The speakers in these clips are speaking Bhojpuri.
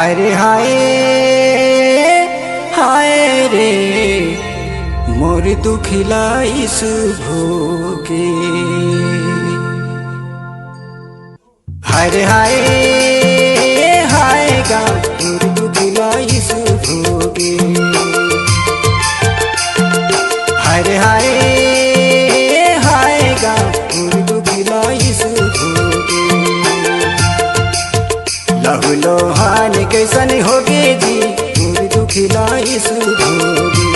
हाय रे हाय हाय रे मोर दुखिला यीशु भोगे। हाय रे हाय हाय गा मोर दुखिला यीशु भोगे। हाय रे हाय हाय गा मोर दुखिला यीशु भोगे। लहू लोहान कैसन होगे जी मोर दुखिला यीशु भोगे।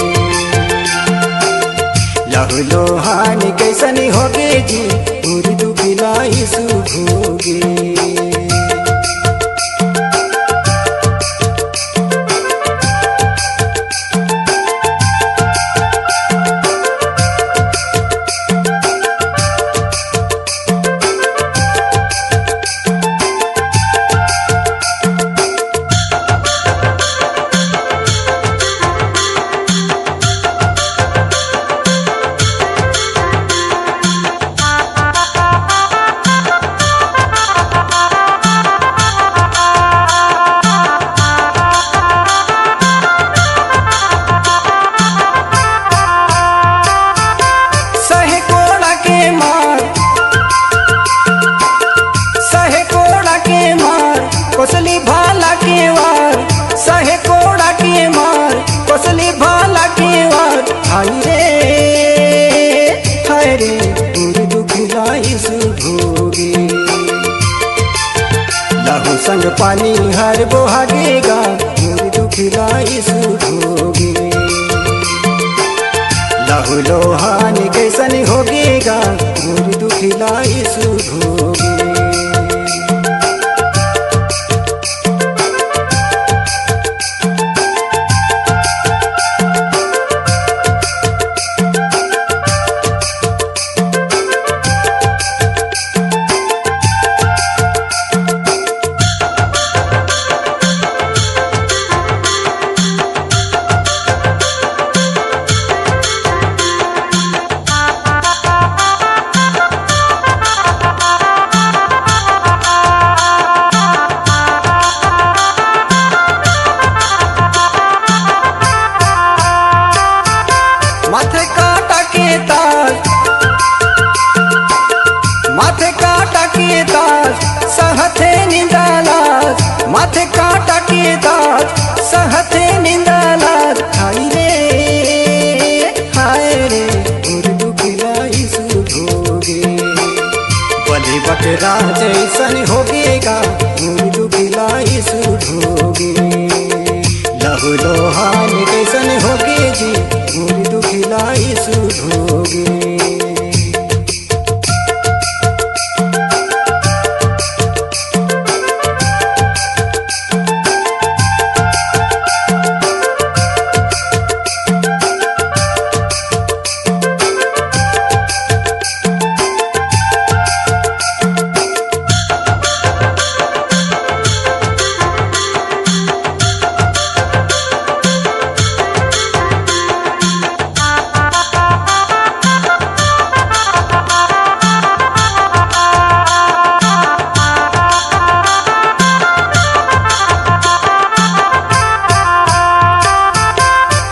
लहू लोहान कैसन होगे जी मोर दुखिला यीशु भोगे। कोसली भाला के वार सहे कोड़ा के मार कोसली भाला के वार। हाय रे मोर दुखिला यीशु भोगे। लहू संग पानी हर बोहागेगा मोर दुखिला यीशु भोगे। लहू लोहान कैसन होगेगा मोर दुखिला यीशु भोगे। माथे काटा के ताज माथे काटा के ताज सहथे निंदालाज माथे काटा के ताज सहथे निंदालाज। हाय रे मोर दुखिला यीशु भोगे। बलि बकरा जैसन होगेगा मोर दुखिला यीशु भोगे। लहू लोहान कैसन होगे जी मोर दुखिला यीशु भोगे।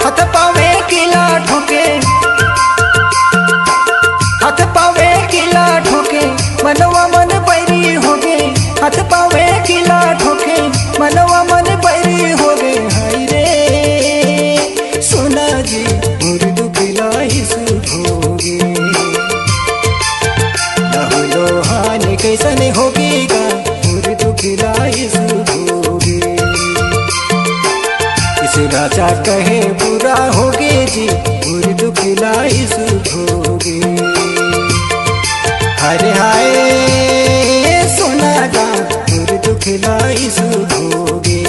हाथ पावे किला ठोके मनवा मन पैरी होगे। हाथ पावे किला ठोके मनवा मन पैरी होगे। हाय रे सोना जी मोर दुखिला यीशु भोगे। लहू लोहान कैसन होगेगा मोर दुखिला यीशु भोगे। इस राजा कहे बुरा होगे जी मोर दुखिला यीशु भोगे। हाय रे हाय सोना गा मोर दुखिला यीशु भोगे।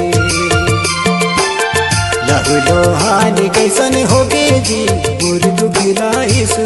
लहू लोहान कैसन होगे जी मोर दुखिला यीशु